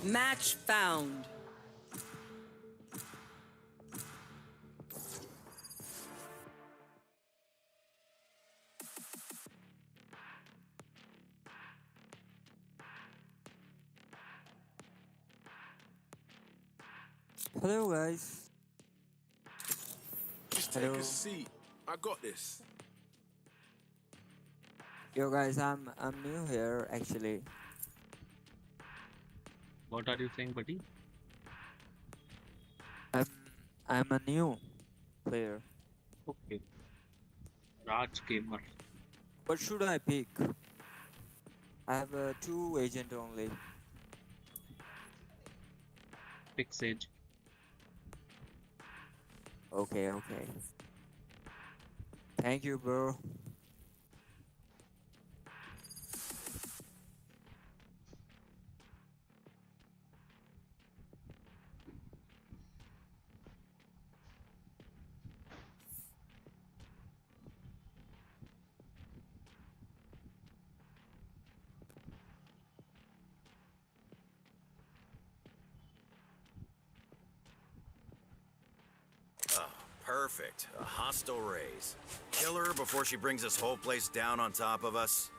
Match found. Hello guys. Just take Hello. a seat. I got this. Yo guys, I'm new here actually. What are you saying, buddy? I'm I'm a new player. Okay. Raj Gamer. What should I pick? I have two agent only. Pick Sage. Okay. Thank you, bro. Perfect. A hostile raise. Kill her before she brings this whole place down on top of us.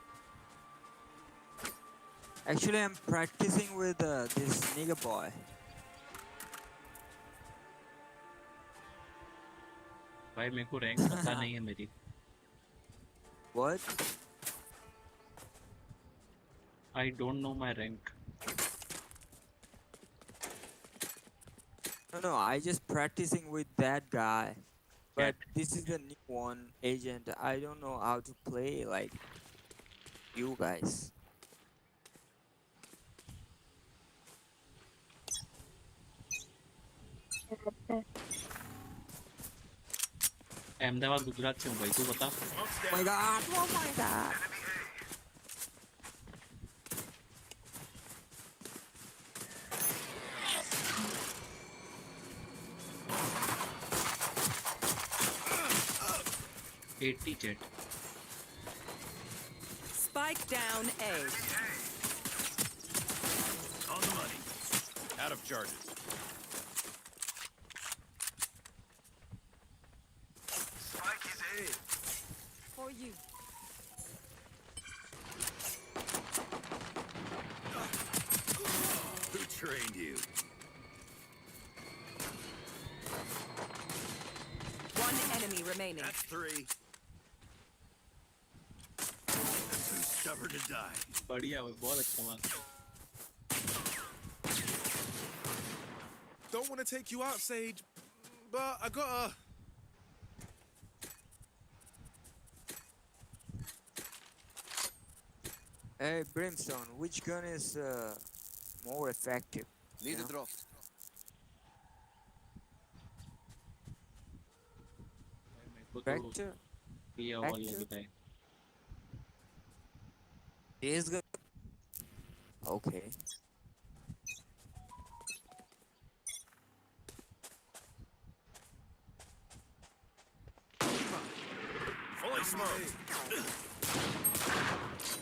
Actually, I'm practicing with this nigga boy. भाई मेरे को rank पता नहीं है मेरी. What? I don't know my rank. No, I just practicing with that guy. But Cat. this is the new one agent. I don't know how to play like you guys. Ahmedabad Gujarat से हूँ भाई, तू बता. Smoke's Oh my down. god! Oh my god! Eighty jet. Spike down A. On the money. Out of charges. Spike is in. For you. Who trained you? One enemy remaining. That's three. That's too stubborn to die. बढ़िया भाई, बहुत अच्छा बात. Don't want to take you out, Sage, but I gotta. Hey, Brimstone, which gun is more effective? Need you a know? drop. मेरे को तो Vector? ये वाला Vector? लगता है. This gun? Okay. Fully smoked.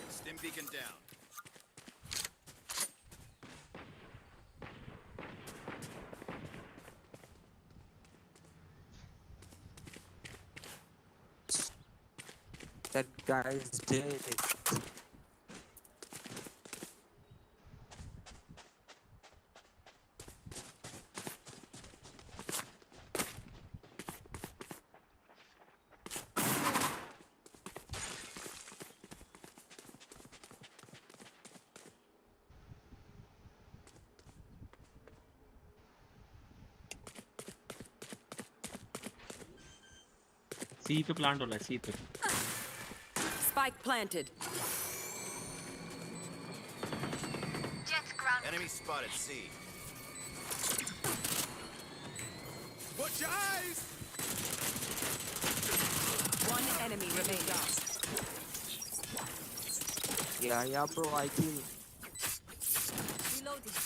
Stim beacon down. That guy's dead. सी पे plant हो रहा है, सी पे. Spike planted. Enemy spotted C. Watch your eyes. One enemy remaining. Yeah, bro, I kill. Reloading.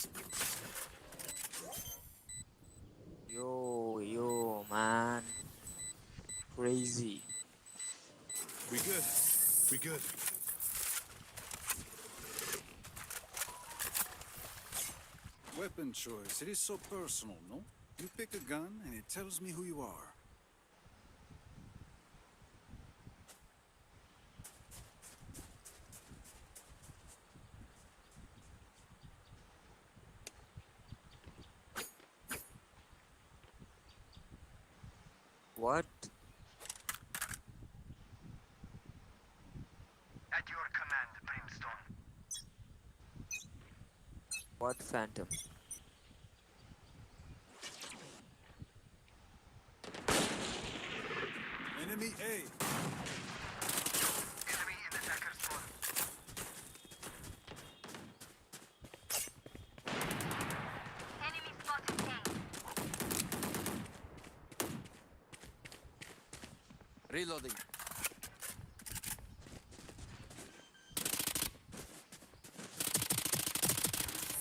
Yo, man. Crazy. We good. We good. Weapon choice. It is so personal, no? You pick a gun and it tells me who you are. What? At your command, Brimstone. What phantom? Enemy A. Enemy in attacker's spawn. Enemy spotted A. Reloading.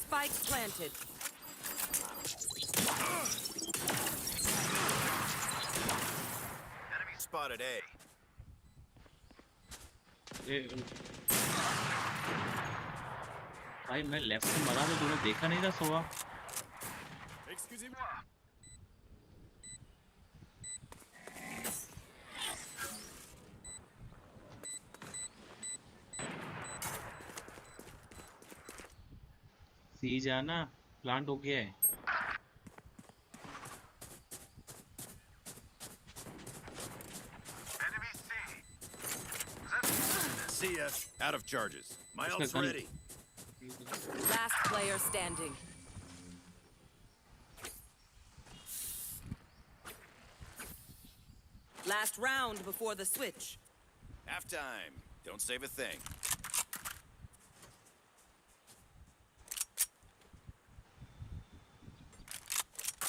Spike planted. Enemy spotted A. भाई मैं left से मरा तो तूने देखा नहीं था सोवा. Excusez-moi. सी जाना प्लांट हो गया है. Enemy C. See ya. Out of charges. My Let's ult's go, gun. ready. Last player standing. Last round before the switch. Halftime. Don't save a thing.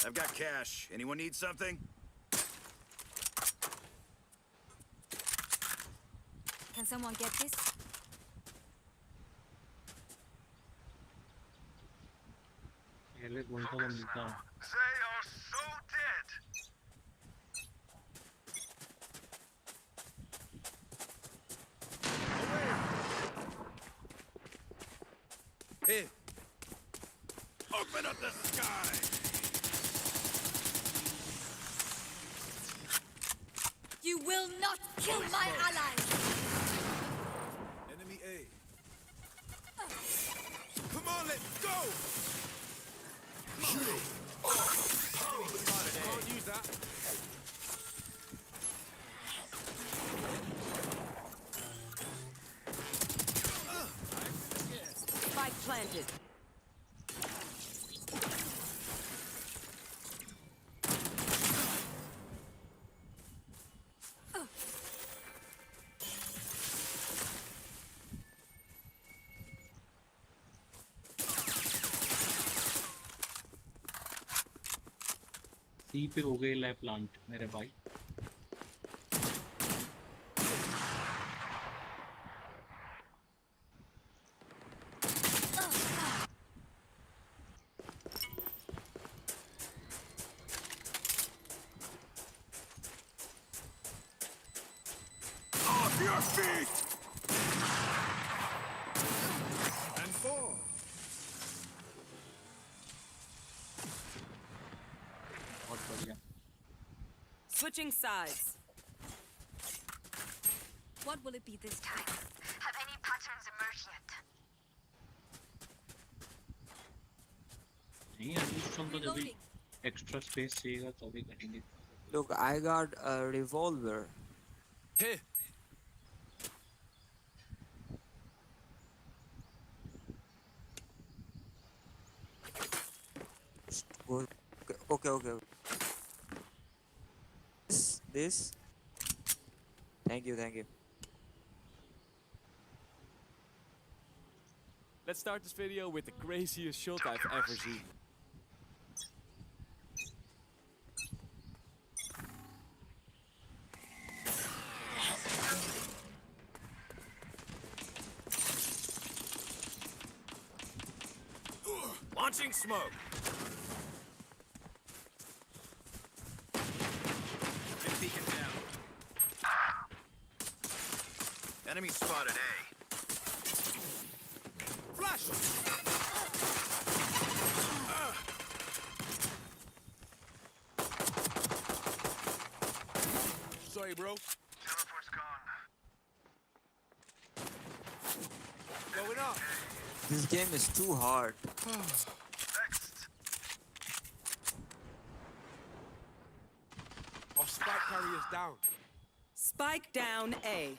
I've got cash. Anyone need something? Can someone get this? पहले कौन सा मिलता है. They are so dead. Here. Open up the sky! You will not kill my allies! Enemy A. Come on, let's go! Can't use that. Spike planted. सी पे हो गई live plant मेरे भाई. Off your feet! And four. बहुत बढ़िया. Switching sides. What will it be this time? Have any patterns emerged yet? नहीं अभी तो जब भी एक्स्ट्रा स्पेस चाहिएगा तो भी करेंगे. Look, I got a revolver. Here. Good. Okay. This. Thank you. Let's start this video with the craziest shot I've ever seen. Launching smoke. Been beacon down. Enemy spotted A. Flash! bro. Teleport's gone. Going up. This game is too hard. Next. Our spike carrier's down. Spike down A.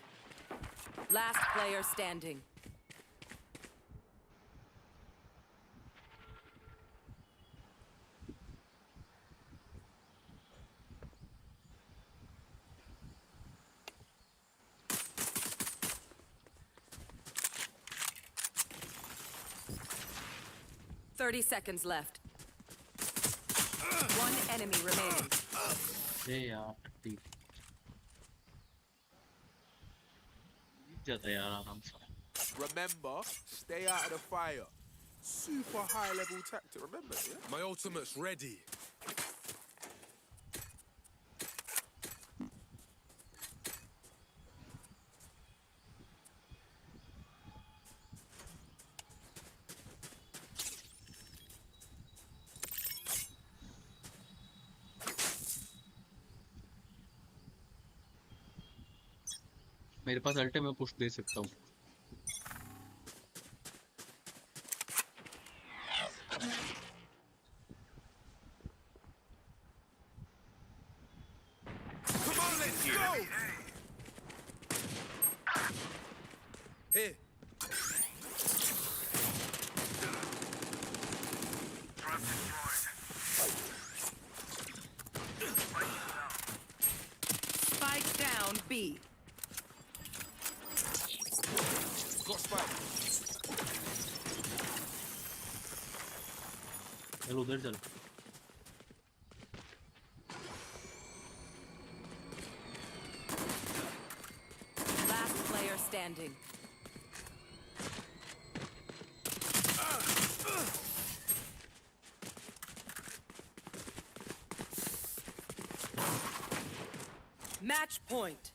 Last player standing. Thirty seconds left. One enemy remaining. ये यार ठीक जाता है यार आराम से Remember, stay out of the fire. Super high level tactic, remember, yeah? My ultimate's ready. मेरे पास अल्टे में पुश दे सकता हूँ Come on, let's go! Here. Trap destroyed. Spike down B. Got spike. चल उधर चल Last player standing. Match point.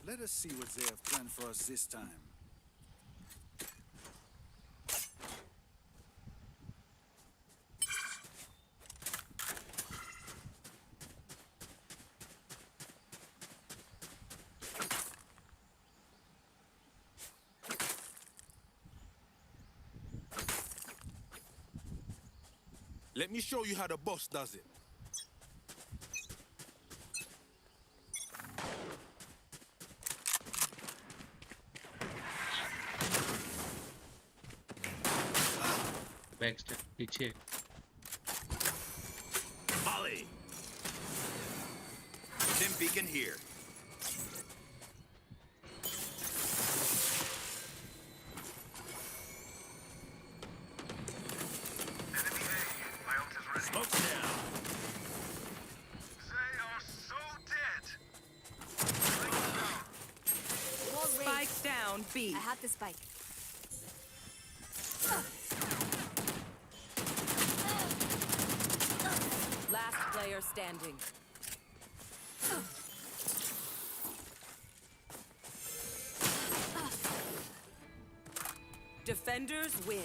Let us see what they have planned for us this time. Let me show you how the boss does it. Back step पीछे Molly. Dim beacon here. Enemy A. My ult is ready. Smoke's down. They are so dead. Wall Spike raised. down B. I have the spike. Last player standing. Defenders win.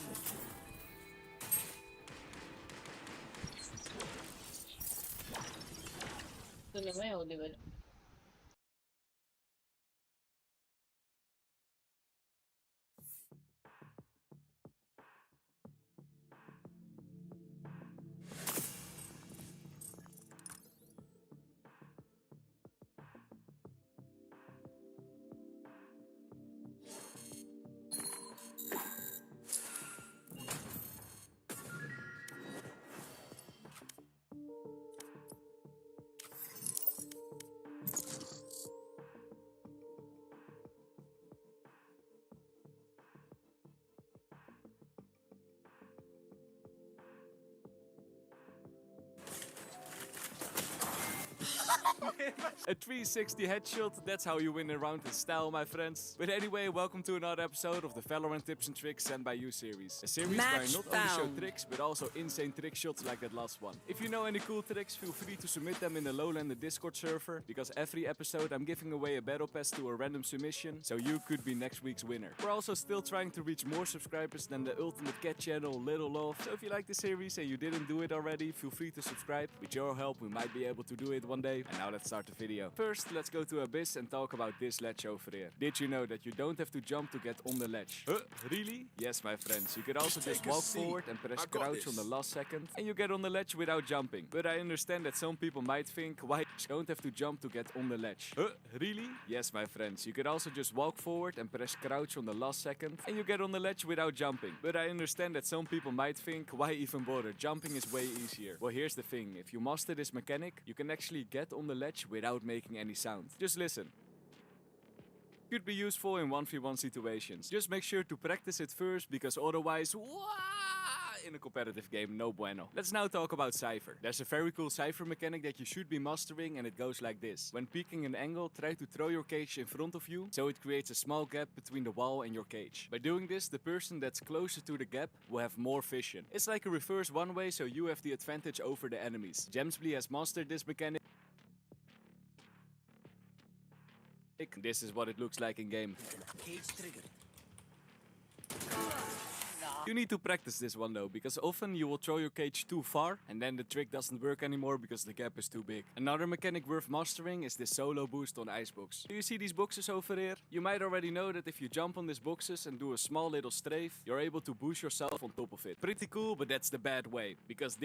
A 360 headshot, that's how you win a round in style, my friends. But anyway, welcome to another episode of the Valorant Tips and Tricks Sent by You series. A series where I Match not only show found. tricks, but also insane trick shots like that last one. If you know any cool tricks, feel free to submit them in the Lowlander Discord server, because every episode I'm giving away a battle pass to a random submission, so you could be next week's winner. We're also still trying to reach more subscribers than the Ultimate Cat channel, Little Love. So if you like the series and you didn't do it already, feel free to subscribe. With your help, we might be able to do it one day. And now let's start the video. First, let's go to Abyss and talk about this ledge over here. Did you know that you don't have to jump to get on the ledge? Really? Yes, my friends. You could also just walk forward and press crouch on the last second, and you get on the ledge without jumping. But I understand that some people might think, why you don't have to jump to get on the ledge? Really? Yes, my friends. You could also just walk forward and press crouch on the last second, and you get on the ledge without jumping. But I understand that some people might think, why even bother? Jumping is way easier. Well, here's the thing. If you master this mechanic, you can actually get on the ledge without making any sound. Just listen. Could be useful in 1v1 situations. Just make sure to practice it first, because otherwise, in a competitive game, no bueno. Let's now talk about Cypher. There's a very cool Cypher mechanic that you should be mastering, and it goes like this. When peeking an angle, try to throw your cage in front of you, so it creates a small gap between the wall and your cage. By doing this, the person that's closer to the gap will have more vision. It's like a reverse one-way, so you have the advantage over the enemies. Gemsbly has mastered this mechanic. This is what it looks like in game. Cage triggered. You need to practice this one though, because often you will throw your cage too far and then the trick doesn't work anymore because the gap is too big. Another mechanic worth mastering is this solo boost on icebox. Do you see these boxes over here? You might already know that if you jump on these boxes and do a small little strafe, you're able to boost yourself on top of it. Pretty cool, but that's the bad way, because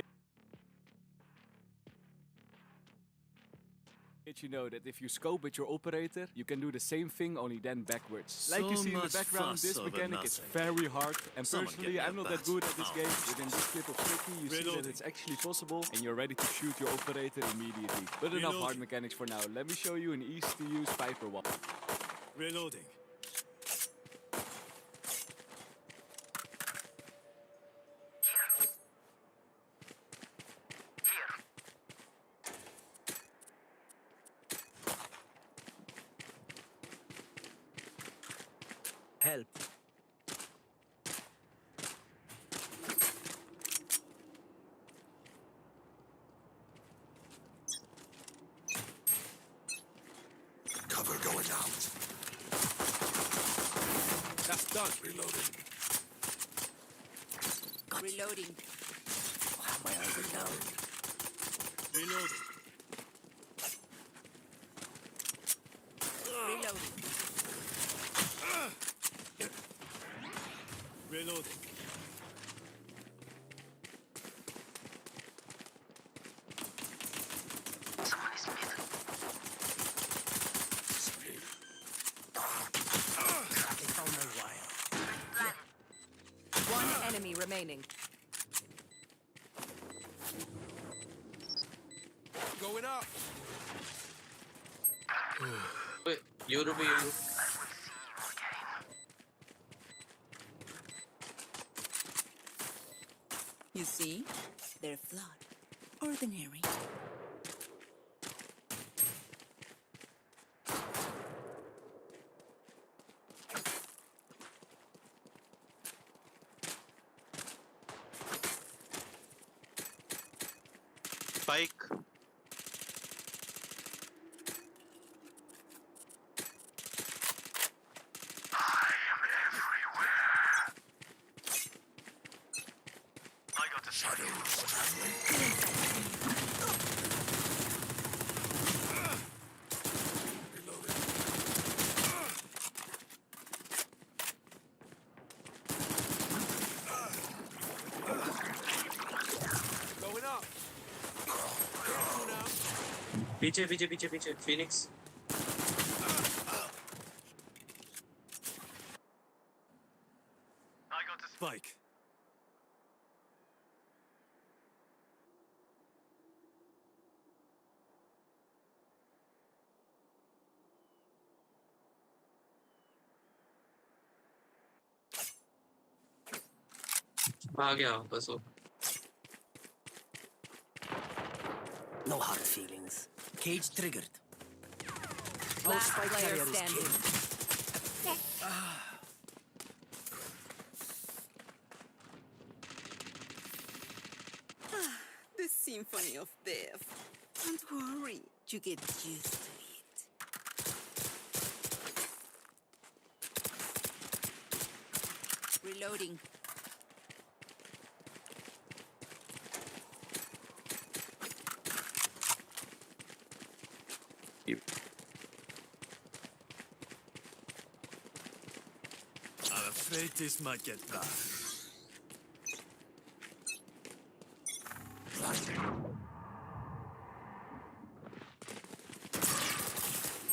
did you know that if you scope with your operator, you can do the same thing, only then backwards? Like you see in the background, this mechanic is very hard. And personally, I'm not that good at this game. But in this clip of Tricky, you see that it's actually possible, and you're ready to shoot your operator immediately. But enough hard mechanics for now. Let me show you an easy-to-use Viper one. Reloading. Help. Cover going out. That's done. Reloading. Reloading. My eyes are down. Reloading. Reloading. Reloading. Someone is mid. They found my wire. One enemy remaining. Going up. Wait, Europe, Europe. You see? They're flawed. Ordinary. Spike. I got the shadows traveling. Going up. पीछे Phoenix. I got the Spike. आ गया बस वो. No hard feelings. Cage triggered. Last spike player carrier is standing. The symphony of death. Don't worry, you get used to it. Reloading. afraid this might get bad.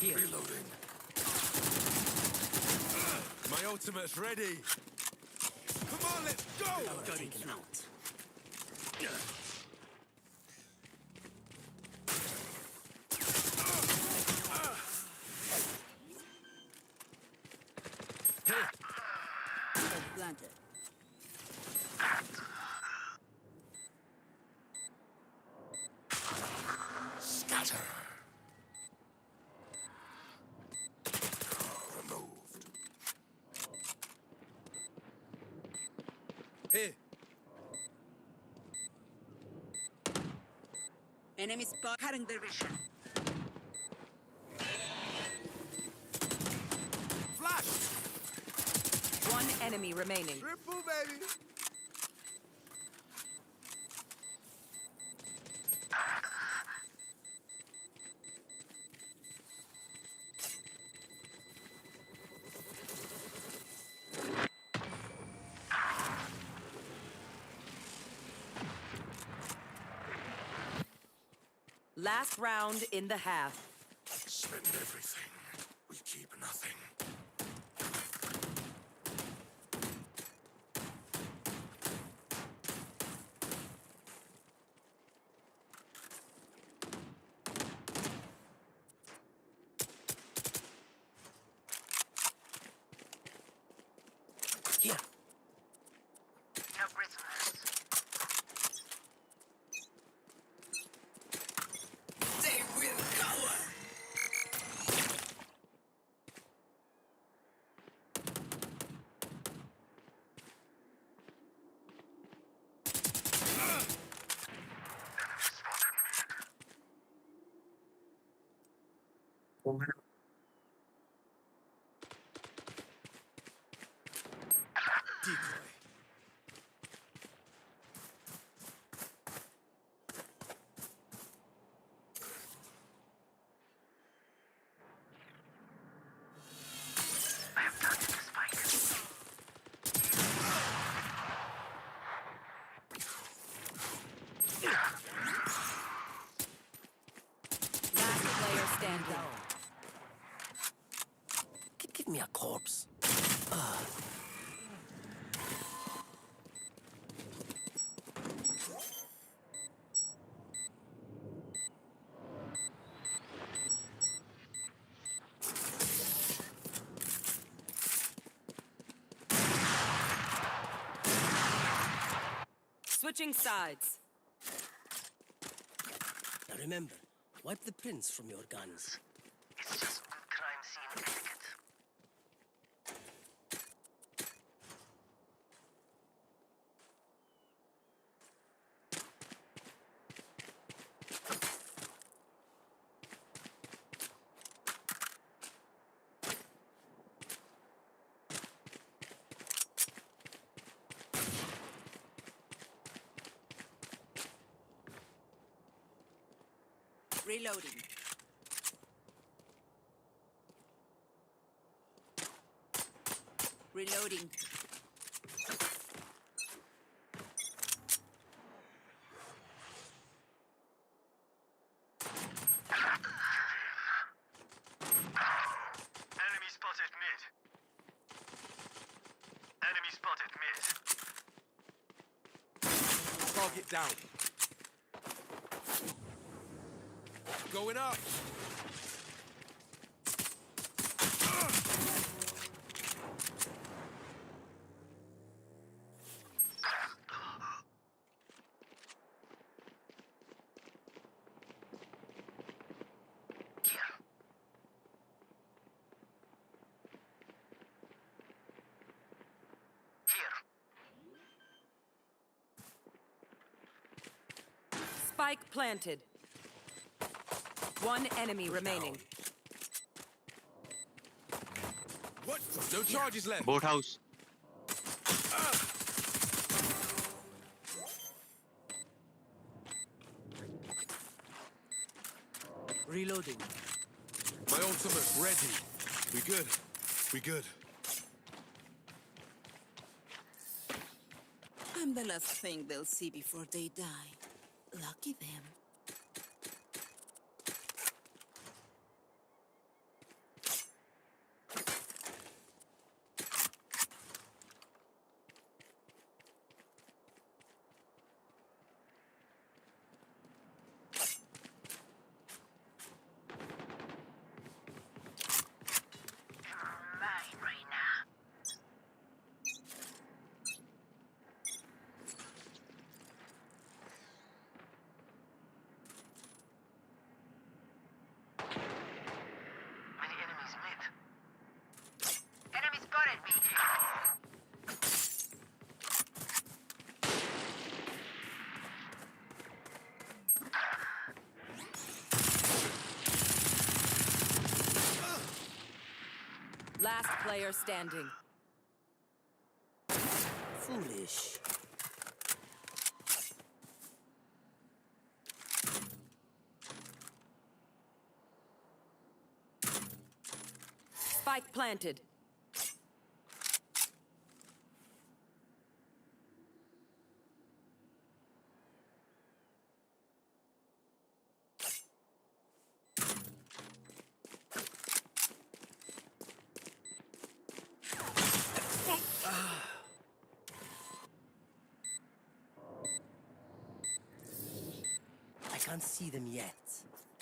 Here. Reloading. My ultimate's ready. Come on, let's go! Cutting out. Planted. Scatter. Removed. Here. Enemy spot. Cutting their vision. Flash! One enemy remaining. Triple, baby! Last round in the half. Spend everything. We keep nothing. Here. No prisoners. They will cover. Decoy. I have planted the spike. Last player standing. Give me a corpse. Switching sides. Now remember, wipe the prints from your guns. It's just good crime scene etiquette. Reloading. Reloading. Enemy spotted mid. Enemy spotted mid. Target down. Going up. Spike planted. One enemy remaining. What? No charges left. Boathouse. Reloading. My ultimate's ready. We good. We good. The last thing they'll see before they die. Lucky them. Mine, Reina. Many enemies mid. Enemy spotted me. Last player standing. Foolish. Spike planted. I can't see them yet.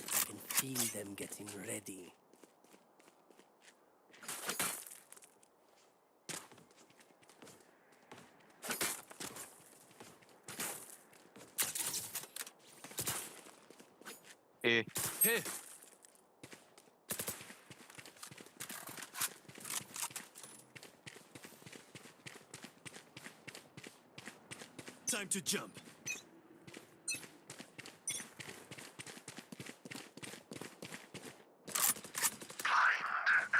I can feel them getting ready. Hey, Here. Time to jump. Blind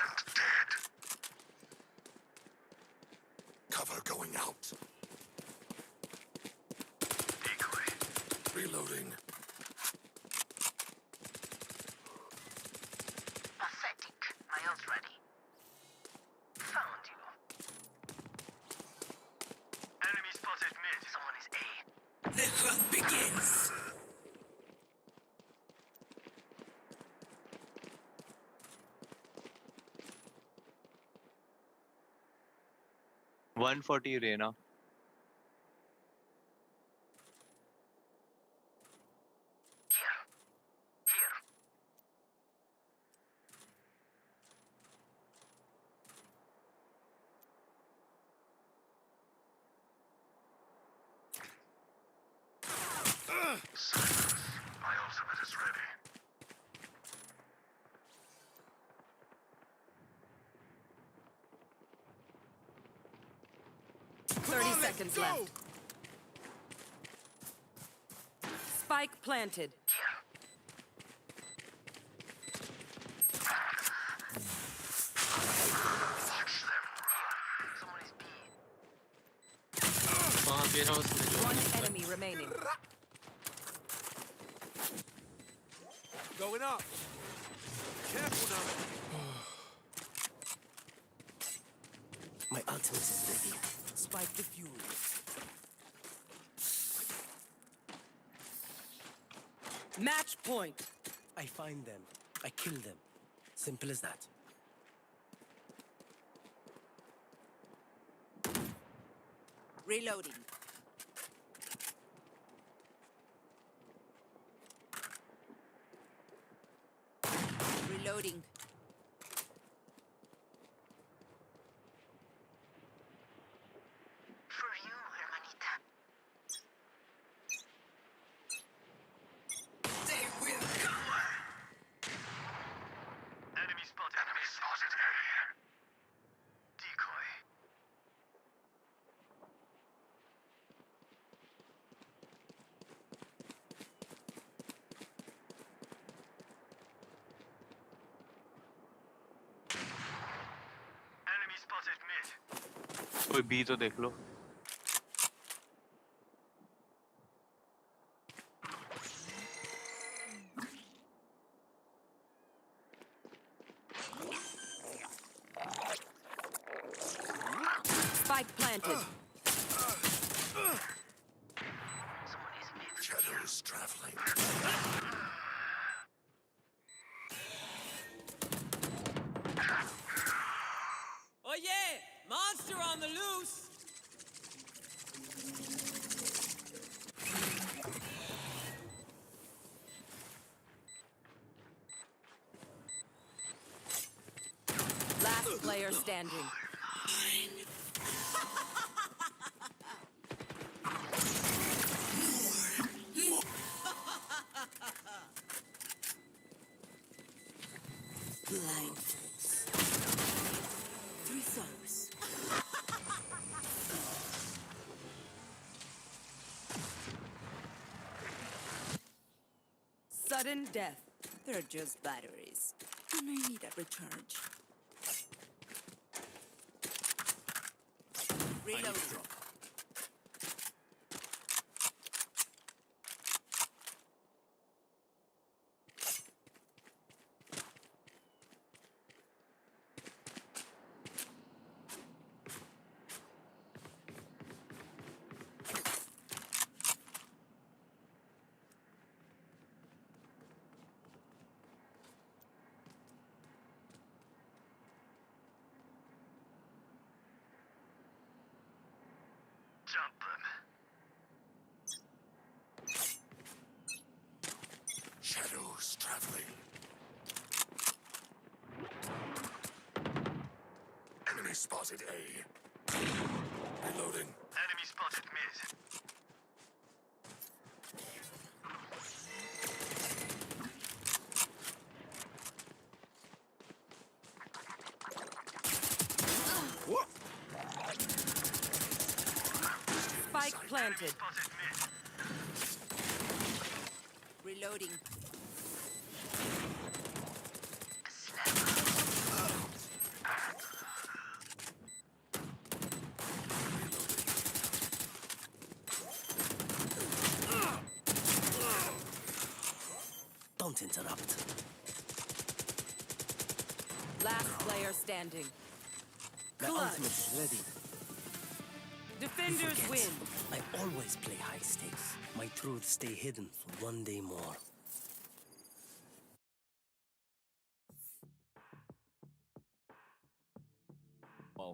and dead. Cover going out. Decoy. Reloading. Pathetic. My ult's ready. Found you. Enemy spotted mid. Someone is A. The hunt begins. one 140 Reina. Here. Here. Silence. My ultimate is ready. Come 30 on, let's seconds go. left. Spike planted. Watch them run. Someone is B. वहाँ warehouse में जो One enemy remaining. Going up. Careful now. My ultimate is ready. Spike the fury. Match point. I find them. I kill them. Simple as that. Reloading. Reloading. For you, hermanita. They will come. Enemy spotted. Enemy spotted A. Decoy. Enemy spotted mid. कोई B तो देख लो. Spike planted. traveling. Oh yeah! Monster on the loose! Last player standing. Blindfolds. 3 souls. Sudden death. They're just batteries. And I need a recharge. Reloading. Jump them. Shadows traveling. Enemy spotted A. Reloading. Enemy spotted mid. Spike planted. Spotted mid. Reloading. Don't interrupt. Last player standing. My Clutch. ultimate's ready. Defenders Forget. win. I always play high stakes. My truths stay hidden for one day more.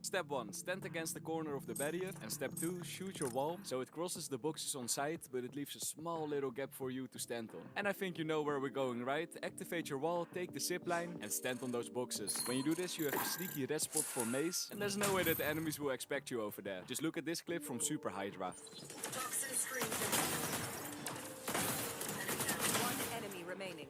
Step 1, stand against the corner of the barrier. And step 2, shoot your wall so it crosses the boxes on sight, but it leaves a small little gap for you to stand on. And I think you know where we're going, right? Activate your wall, take the zip line and stand on those boxes. When you do this, you have a sneaky red spot for maze, and there's no way that the enemies will expect you over there. Just look at this clip from Super Hydra. One enemy remaining.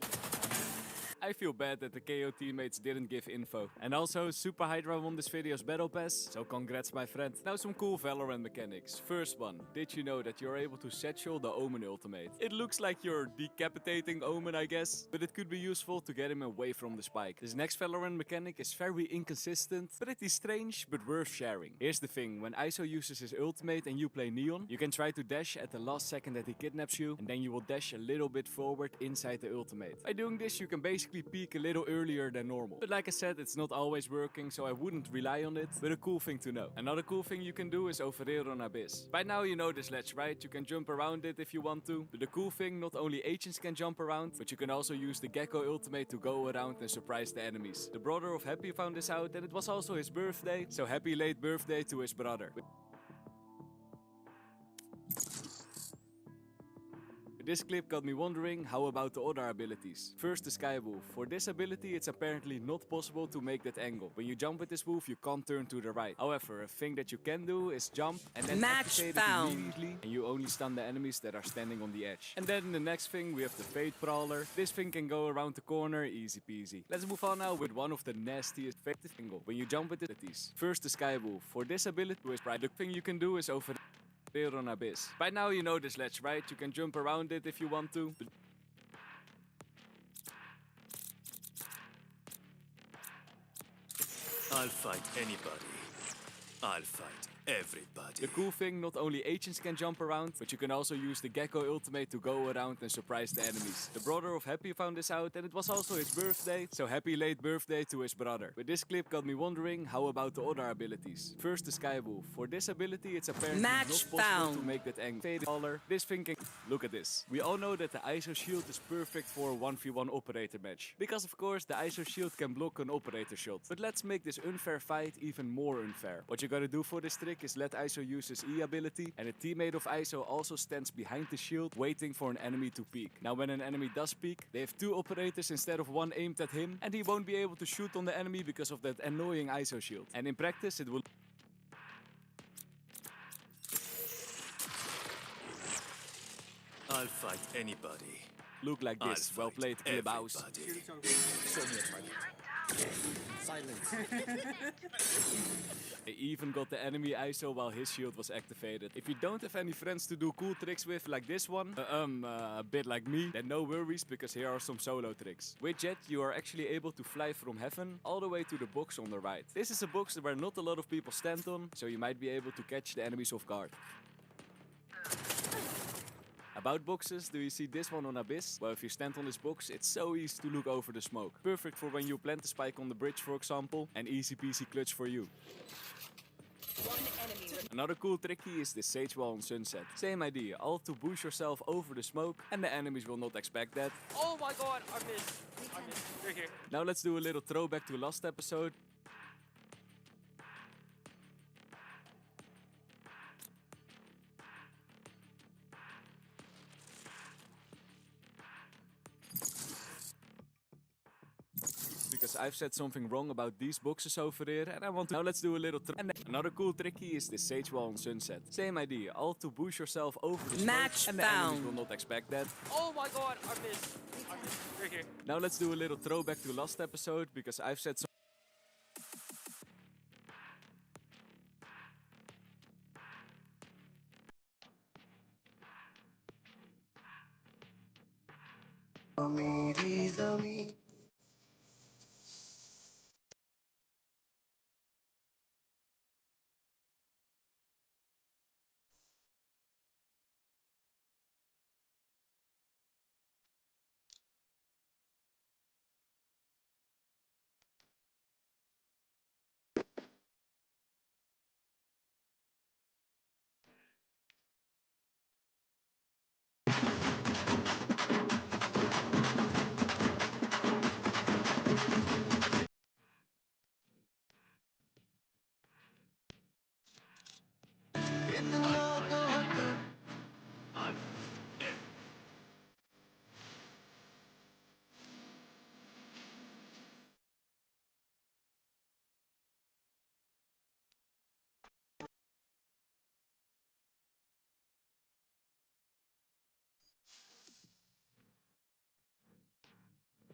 I feel bad that the KO teammates didn't give info. And also, Super Hydra won this video's battle pass, so congrats my friend. Now some cool Valorant mechanics. First one, did you know that you're able to satchel the Omen ultimate? It looks like you're decapitating Omen, I guess, but it could be useful to get him away from the spike. This next Valorant mechanic is very inconsistent, pretty strange, but worth sharing. Here's the thing, when ISO uses his ultimate and you play Neon, you can try to dash at the last second that he kidnaps you, and then you will dash a little bit forward inside the ultimate. By doing this, you can basically peak a little earlier than normal. But like I said, it's not always working, so I wouldn't rely on it, but a cool thing to know. Another cool thing you can do is over here on Abyss. By now you know this ledge, right? You can jump around it if you want to, but the cool thing, not only agents can jump around, but you can also use the Gecko ultimate to go around and surprise the enemies. The brother of Happy found this out, and it was also his birthday, so happy late birthday to his brother. This clip got me wondering, how about the other abilities? First, the Skywolf. For this ability, it's apparently not possible to make that angle. When you jump with this wolf, you can't turn to the right. However, a thing that you can do is jump and then Match activate found. it immediately, and you only stun the enemies that are standing on the edge. And then the next thing, we have the Fate Prowler. This thing can go around the corner, easy peasy. Let's move on now with one of the nastiest Fate angle. When you jump with abilities. First, the Skywolf. For this ability, the thing you can do is over here on Abyss. By now you know this ledge, right? You can jump around it if you want to. I'll fight anybody. I'll fight everybody. The cool thing, not only agents can jump around, but you can also use the Gecko ultimate to go around and surprise the enemies. The brother of Happy found this out, and it was also his birthday, so happy late birthday to his brother. But this clip got me wondering, how about the other abilities? First, the Skywolf. For this ability, it's apparently Match not possible found. to make that angle fade color. This thinking, look at this. We all know that the ISO shield is perfect for a 1v1 operator match, because of course the ISO shield can block an operator shot. But let's make this unfair fight even more unfair. What you gotta do for this trick is let ISO use his E ability, and a teammate of ISO also stands behind the shield waiting for an enemy to peek. Now when an enemy does peek, they have 2 operators instead of 1 aimed at him, and he won't be able to shoot on the enemy because of that annoying ISO shield. And in practice it will I'll fight anybody. look like this. Well played, Clubhouse. Silence. He even got the enemy ISO while his shield was activated. If you don't have any friends to do cool tricks with like this one, a bit like me, then no worries, because here are some solo tricks. With Jet, you are actually able to fly from heaven all the way to the box on the right. This is a box where not a lot of people stand on, so you might be able to catch the enemies off guard. About boxes, do you see this one on Abyss? Well, if you stand on this box, it's so easy to look over the smoke. Perfect for when you plant the spike on the bridge, for example, and easy peasy clutch for you. Another cool tricky is the Sage Wall on Sunset. Same idea, all to boost yourself over the smoke, and the enemies will not expect that. Oh my god, I missed. You're here. Now let's do a little throwback to last episode. Because I've said something wrong about these boxes over here, and I want to... Now let's do a little... Another cool tricky is the Sage Wall on Sunset. Same idea, all to boost yourself over the smoke, Match and the enemies found. will not expect that. Oh my god, I missed. You're here. Now let's do a little throwback to last episode, because I've said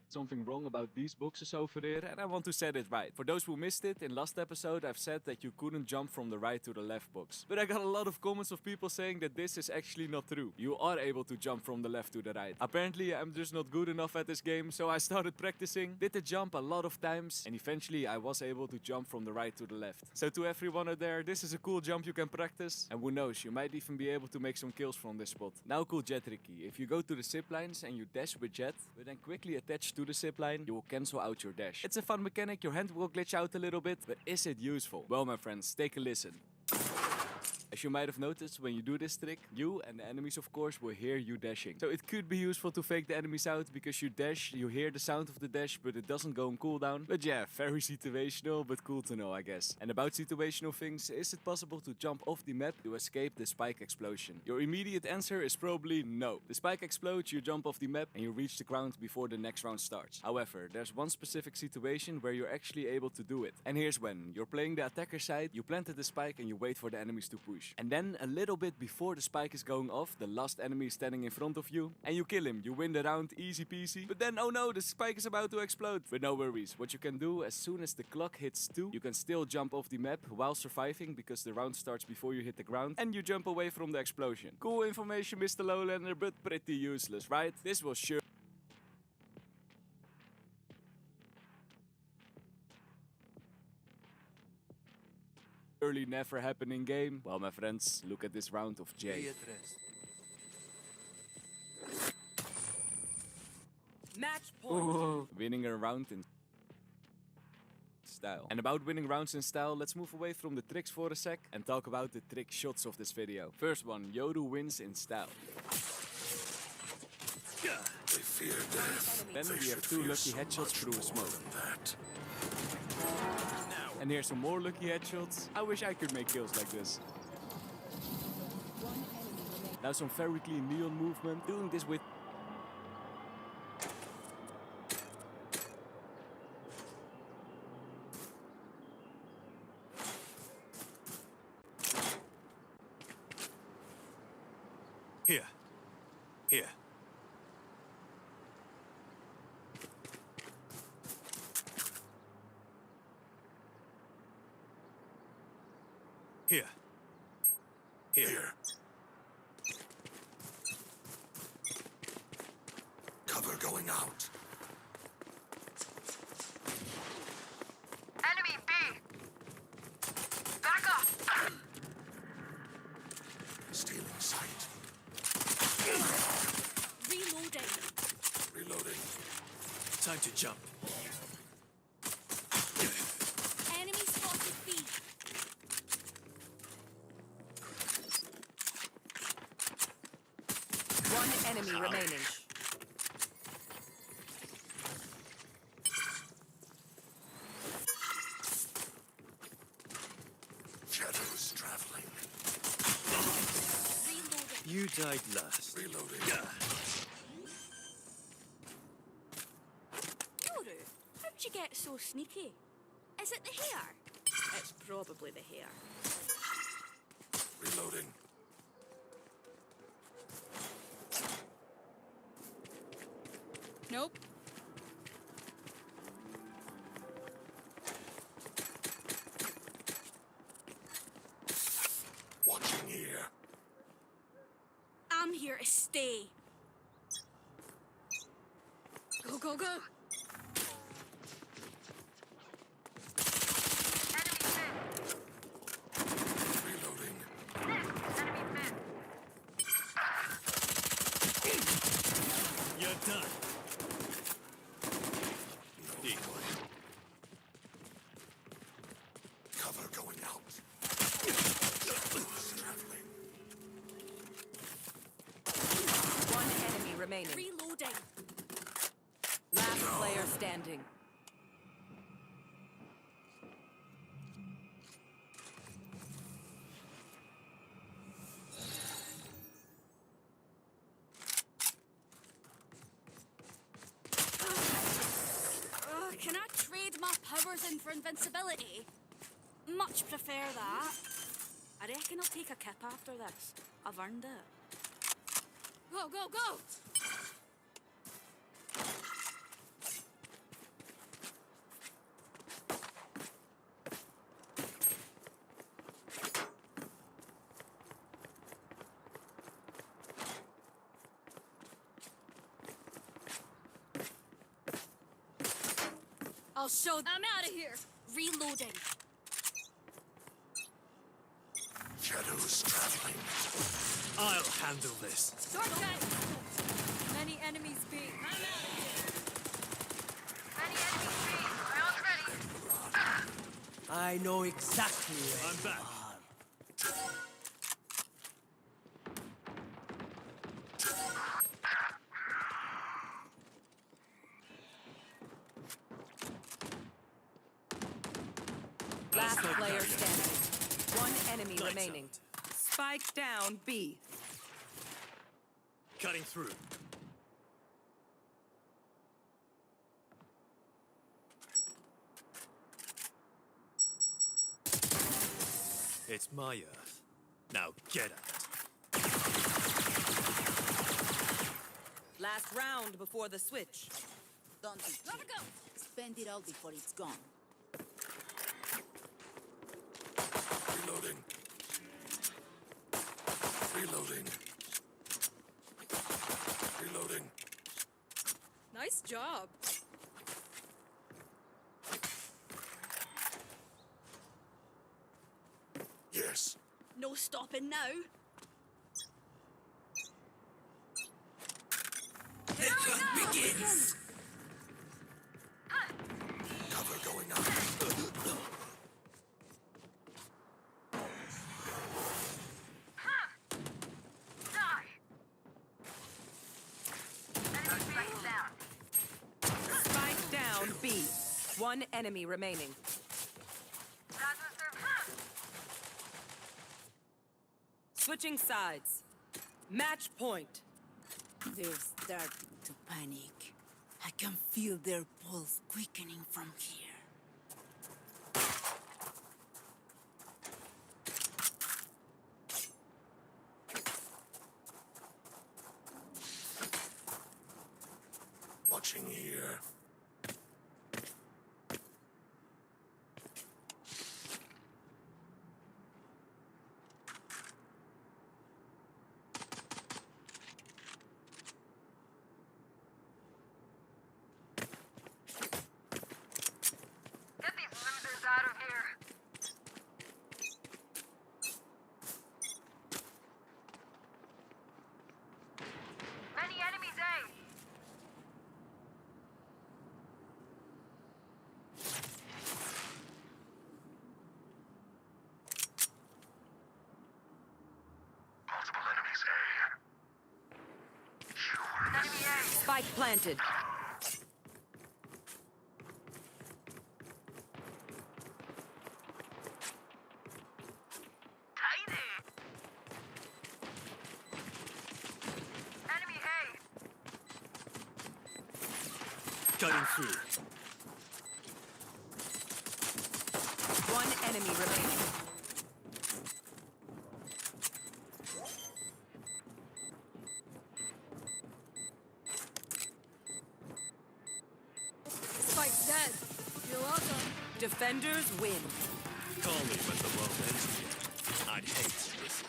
something wrong about these boxes over there, and I want to set it right. For those who missed it, in last episode I've said that you couldn't jump from the right to the left box. But I got a lot of comments of people saying that this is actually not true. You are able to jump from the left to the right. Apparently I'm just not good enough at this game, so I started practicing, did the jump a lot of times, and eventually I was able to jump from the right to the left. So to everyone out there, this is a cool jump you can practice, and who knows, you might even be able to make some kills from this spot. Now cool jet tricky. If you go to the zip lines and you dash with jet, but then quickly attach to the zip line, you will cancel out your dash. It's a fun mechanic, your hand will glitch out a little bit, but is it useful? Well my friends, take a listen. As you might have noticed, when you do this trick, you and the enemies of course will hear you dashing. So it could be useful to fake the enemies out, because you dash, you hear the sound of the dash, but it doesn't go on cooldown. But yeah, very situational, but cool to know I guess. And about situational things, is it possible to jump off the map to escape the spike explosion? Your immediate answer is probably no. The spike explodes, you jump off the map, and you reach the ground before the next round starts. However, there's one specific situation where you're actually able to do it. And here's when. You're playing the attacker side, you planted the spike and you wait for the enemies to push. And then a little bit before the spike is going off, the last enemy is standing in front of you, and you kill him. You win the round, easy peasy. But then, oh no, the spike is about to explode. But no worries, what you can do, as soon as the clock hits 2, you can still jump off the map while surviving, because the round starts before you hit the ground, and you jump away from the explosion. Cool information, Mr. Lowlander, but pretty useless, right? This will sure early never happening game. Well, my friends, look at this round of J. Match point. Winning a round in style. And about winning rounds in style, let's move away from the tricks for a sec and talk about the trick shots of this video. First one, Yoru wins in style. They fear death. Then we have 2 lucky headshots through a smoke. That. And here's some more lucky headshots. I wish I could make kills like this. Now some very clean neon movement, doing this with Here. Here. Here. Here. Cover going out. Enemy B! Back up! Stealing sight. Reloading. Reloading. Time to jump. Enemy spotted B. One enemy remaining. Shadows traveling. Reloading. You died last. Reloading. Yoru, how'd you get so sneaky? Is it the hair? It's probably the hair. Reloading. Nope. Watching here. I'm here to stay. Go, go, go! Reloading. You're done. Decoy. Cover going out. Traveling. One enemy remaining. Reloading. Last player standing. Can I trade my powers in for invincibility? Much prefer that. I reckon I'll take a kip after this. I've earned it. Go, go, go! I'll show them. I'm out of here. Reloading. Shadows traveling. I'll handle this. Okay. Many enemies B. I'm out of here. Many enemies B. Round ready. I know exactly where I'm you back. are. Last player standing. One enemy remaining. Spike down B. Cutting through. It's my earth. Now get at it. Last round before the switch. Don't be Gotta cheap. go. Spend it all before it's gone. Reloading. Reloading. Reloading. Nice job. No stopping now. The hunt begins! Cover going on. Spike down B. One enemy remaining. Switching sides. Match point. They're starting to panic. I can feel their pulse quickening from here. Watching here. Get these losers out of here. Many enemies, A. Multiple enemies A. Sure. Enemy A. Spike planted. Tiny. Enemy A. Cutting through. One enemy remaining. Spike's dead. You're welcome. Defenders win. Call me when the world ends here. I'd hate to miss it.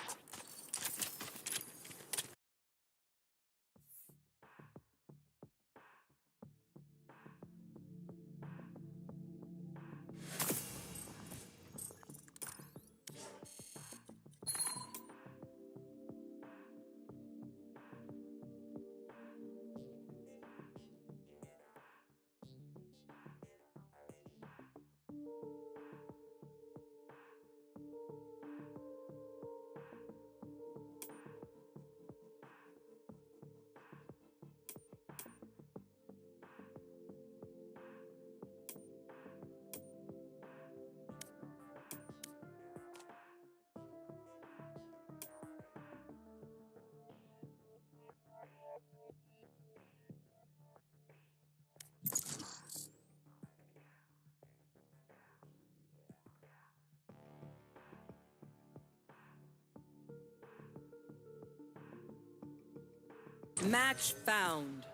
Match found.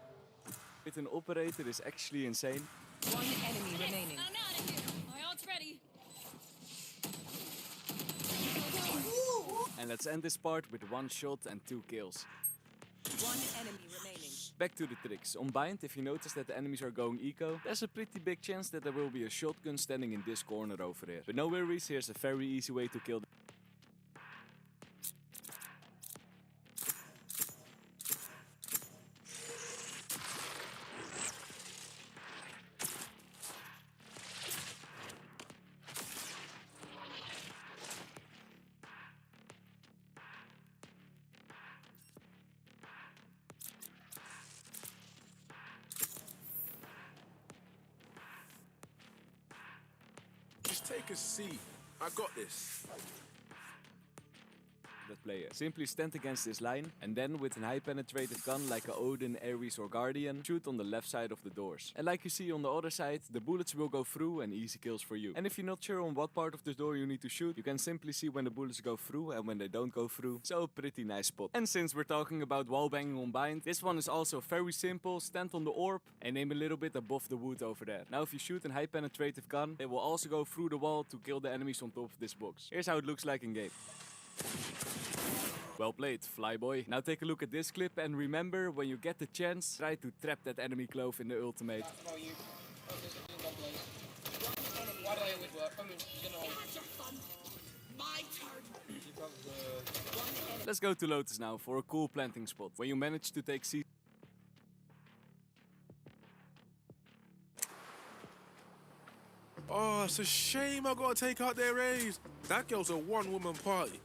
With an operator is actually insane. One enemy remaining. I'm out of here. My ult's ready. And let's end this part with 1 shot and 2 kills. One enemy remaining. Back to the tricks. On Bind, if you notice that the enemies are going eco, there's a pretty big chance that there will be a shotgun standing in this corner over here. But no worries, here's a very easy way to kill them. Just take a seat. I got this. That player. Simply stand against this line, and then with an high penetrative gun like a Odin, Ares or Guardian, shoot on the left side of the doors. And like you see on the other side, the bullets will go through and easy kills for you. And if you're not sure on what part of the door you need to shoot, you can simply see when the bullets go through and when they don't go through. So pretty nice spot. And since we're talking about wallbanging on Bind, this one is also very simple. Stand on the orb and aim a little bit above the wood over there. Now if you shoot a high penetrative gun, it will also go through the wall to kill the enemies on top of this box. Here's how it looks like in game. Well played, Flyboy. Now take a look at this clip and remember, when you get the chance, try to trap that enemy clove in the ultimate. Let's go to Lotus now for a cool planting spot. When you manage to take C. Oh, it's a shame I gotta take out their A's. That girl's a one-woman party.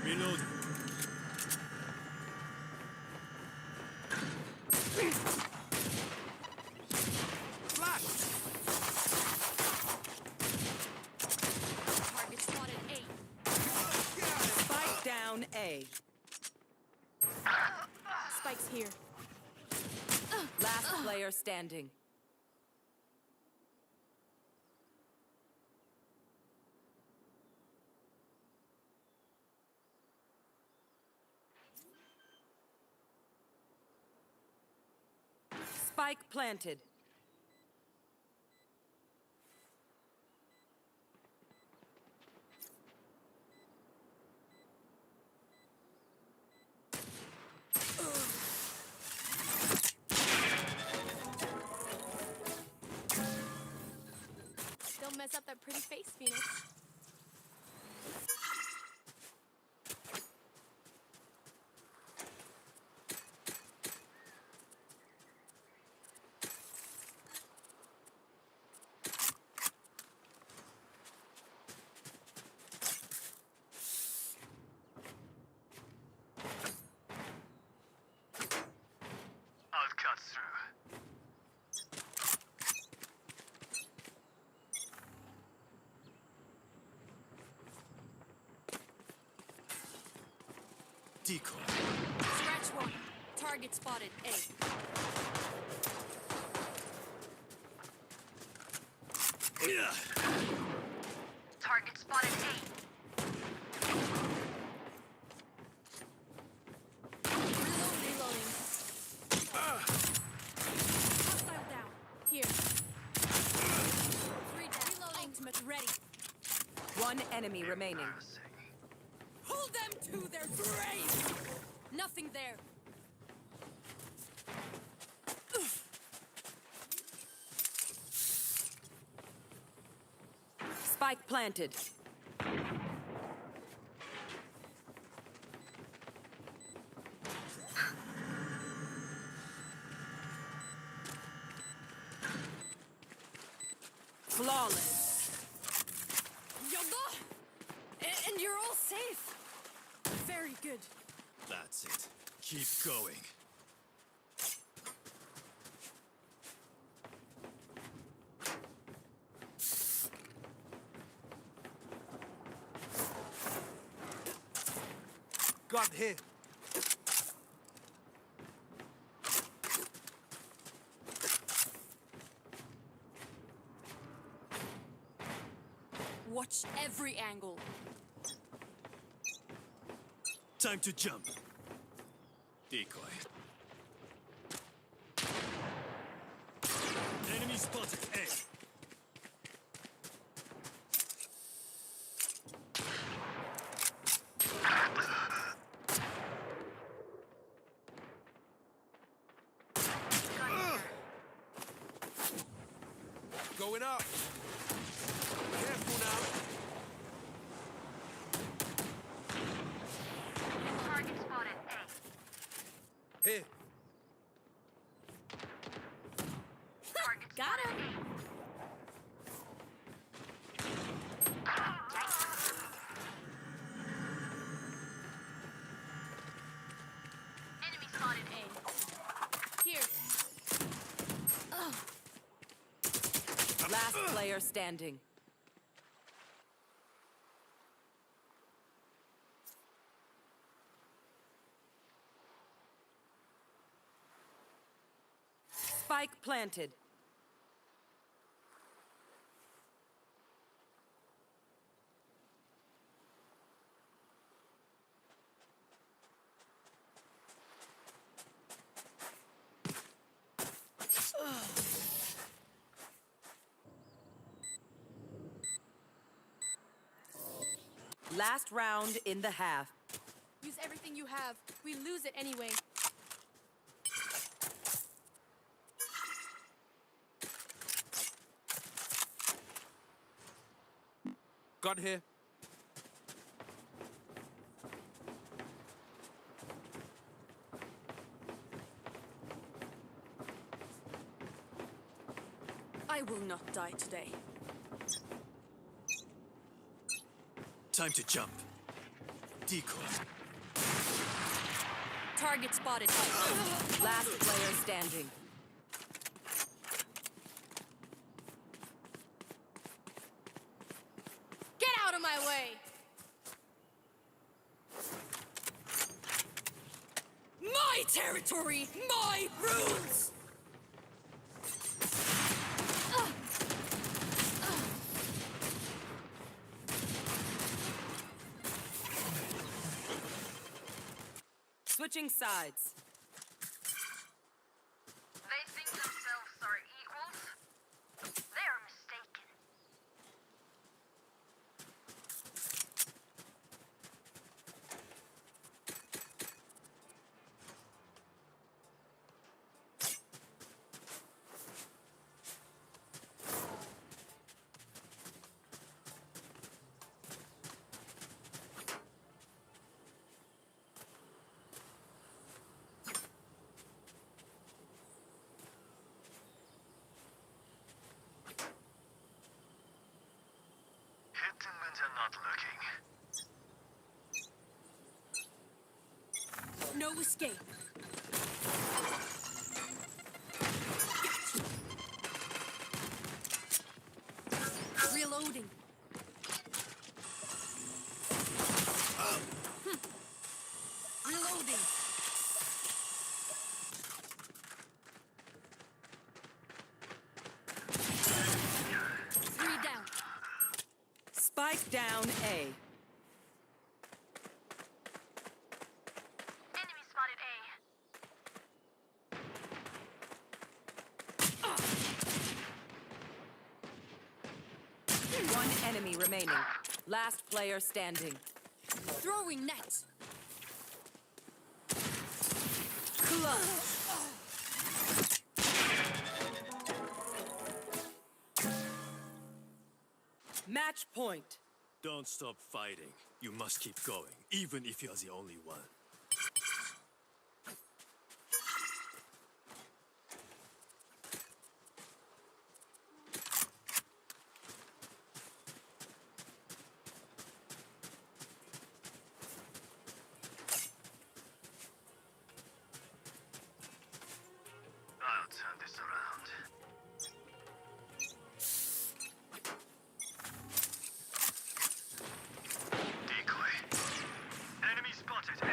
Reload. Flash! Target spotted A. Spike down A. Spike's here. Last player standing. Spike planted. Don't mess up that pretty face, Phoenix. I'll cut through. Decoy. Scratch one. Target spotted A. Target spotted A. Reloading. Hostile down. Here. Three down. Reloading. Ultimate ready. One enemy remaining. Hold them to their graves. Nothing there. Spike planted. Flawless. Yalla! And you're all safe. Very good. That's it. Keep going. Gun here. Watch every angle. Time to jump. Decoy. Enemy spotted A. Going up. Careful now. Target spotted A. Here. Target Got him. Enemy spotted A. Here. Last player standing. Spike planted. Last round in the half. Use everything you have. We lose it anyway. Gun here. I will not die today. Time to jump. Decoy. Target spotted. Last player standing. Get out of my way! My territory, my rules! Switching sides. They think themselves are equals? They are mistaken. Hitting when they're not looking. No escape. Reloading. Reloading. Three down. Spike down A. Enemy spotted A. One enemy remaining. Last player standing. Throwing net. Clutch. Match point. Don't stop fighting. You must keep going, even if you're the only one. I'll turn this around. Decoy. Enemy spotted. A.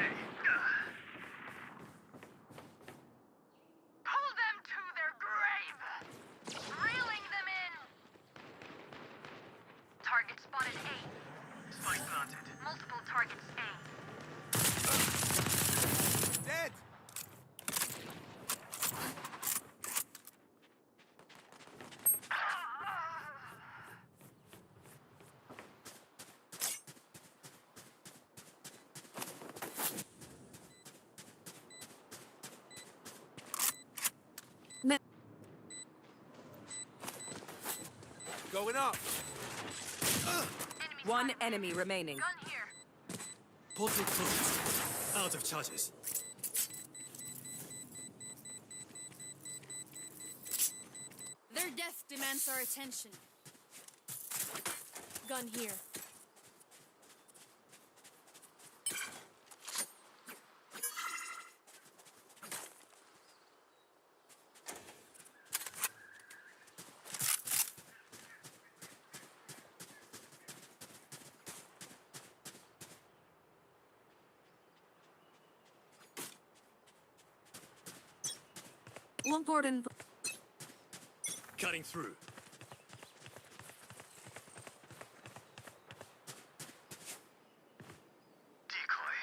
Pull them to their grave! Reeling them in! Target spotted A. Spike planted. Multiple targets A. Dead. Going up. One enemy remaining. Gun here. Portal closed. Out of charges. Their death demands our attention. Gun here. One Gordon. Cutting through. Decoy.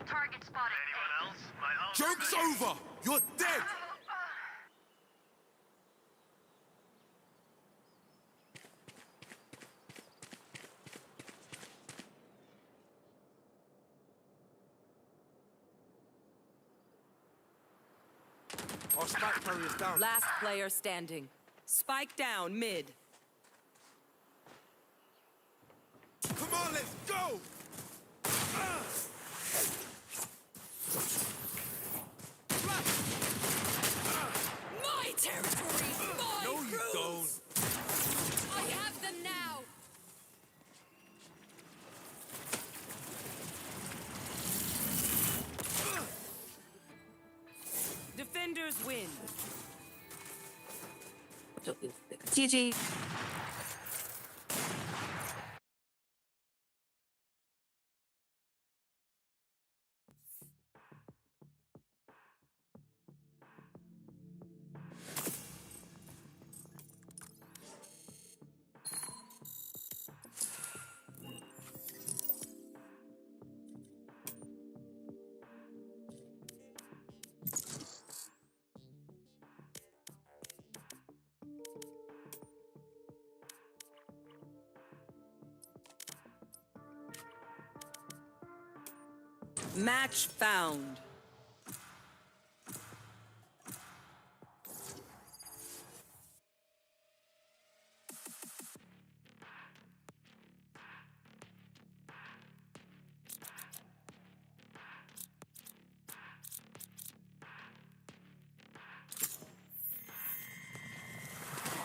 Target spotted. Anyone else? My own. Joke's over! You're dead! Our spike carrier's down. Last player standing. Spike down mid. Come on, let's go! My territory! My No, you rules! don't. I have them now! Defenders win. GG. Match found.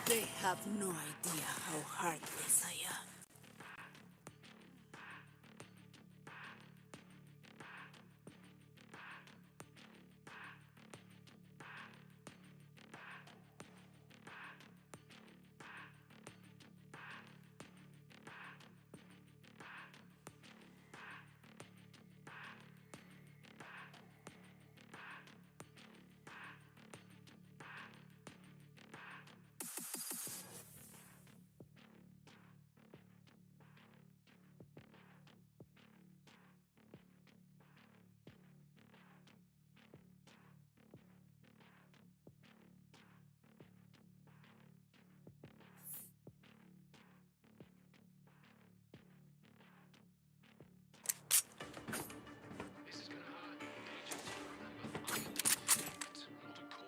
They have no idea how heartless I am.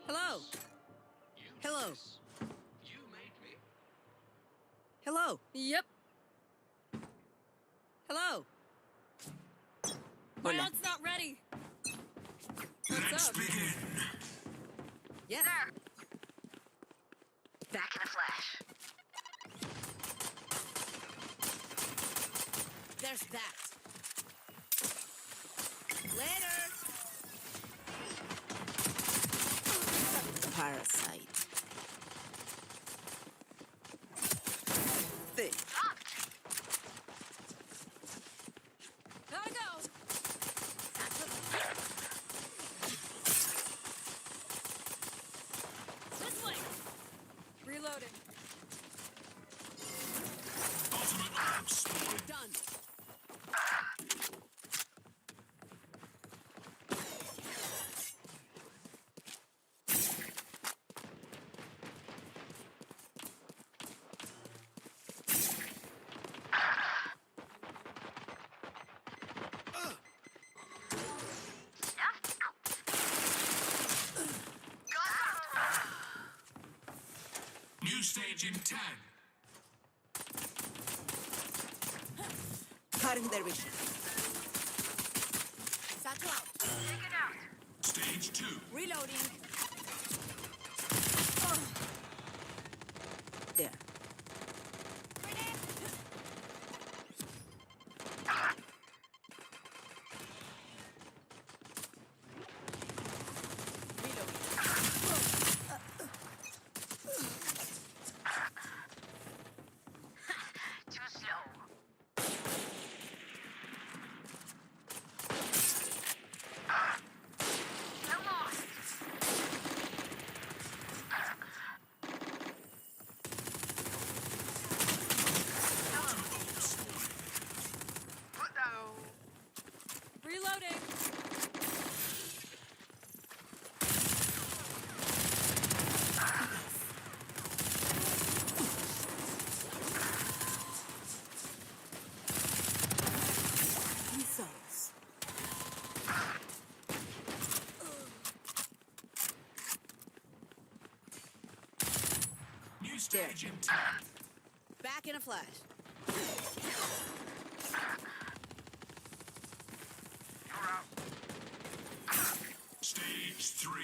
Hello. Hello. Hello. Yep. Hello. My ult's not ready. What's up? Yes. Back in a flash. There's that. Later. Parasite. Thick. Gotta go. This way. Reloading. Done. New stage in 10. Cutting their vision. Satchel out. Take it out. Stage 2. Reloading. There. Too slow. I'm lost. There. Back in a flash. Stage 3.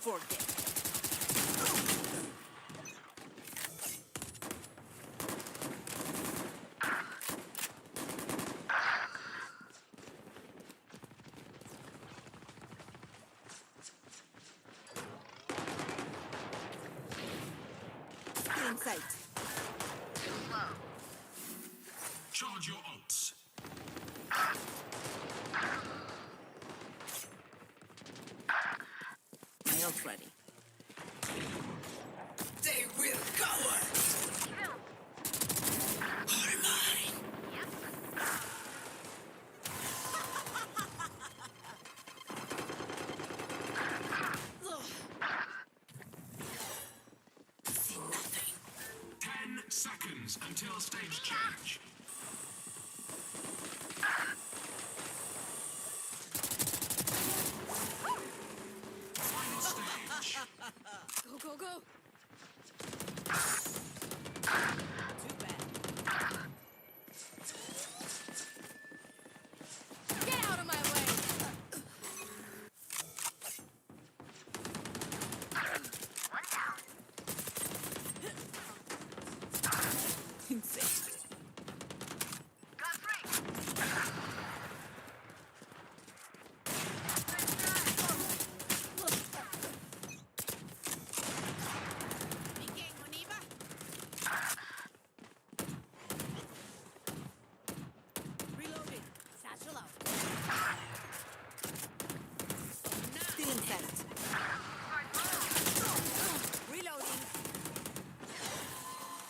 Forget. In sight. Charge your ults. My ult ready. They will cower! Are mine! See nothing. 10 seconds until stage change. Final stage. Go, go, go. Too bad. Get out of my way. Insane. Reloading. Satchel out. Still in sight. Reloading.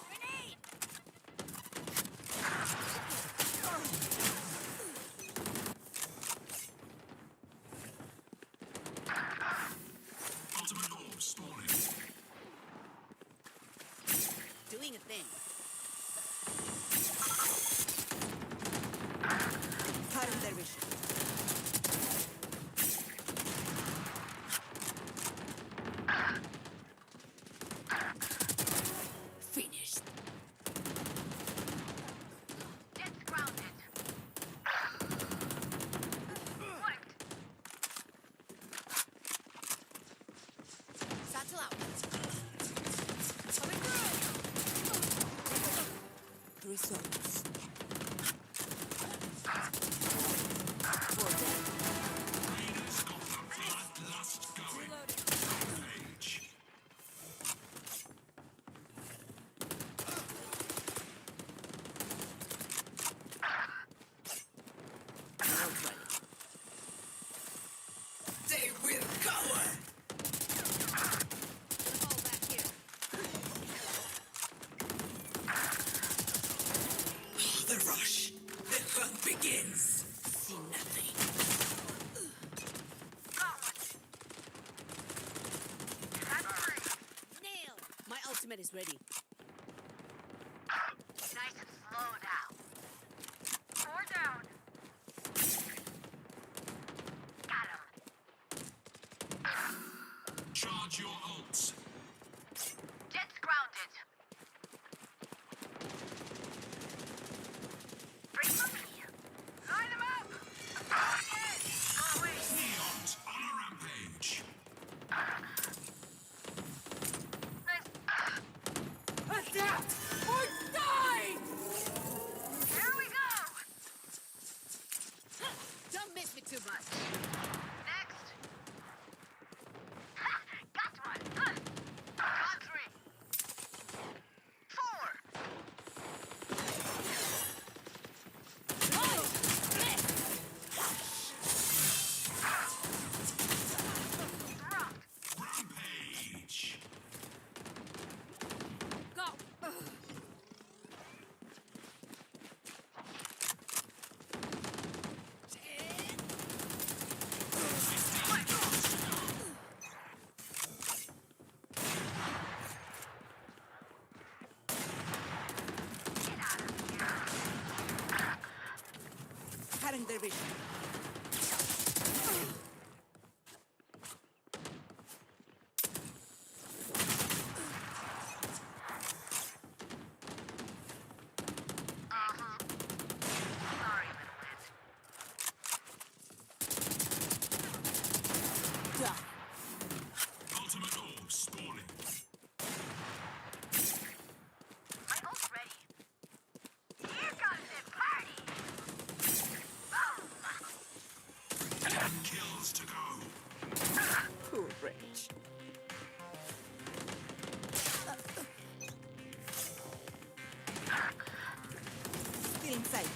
Grenade. Ultimate orb spawning. Doing a thing. Harm Dervish. Finished. Jet's grounded. Flanked. Satchel out. Coming through. Results. For them. Raiders got the bloodlust going. Rampage. My ult ready. They will cower! Fall back here. The rush! The hunt begins! See nothing. Nail. My ultimate is ready. Nice and slow now. 4 down. Got him. Charge your ults. Jet's grounded. Bring for me. Line them up. Always. Neons on a rampage. Nice. Adapt or die. Here we go. Don't miss me too much. Next. Ha! Got one. Blurring their vision. Sorry, Midwest. Ultimate orb spawning. My ult's ready. Here comes the party! Boom! 10 kills to go. Poor wretch. Still in sight.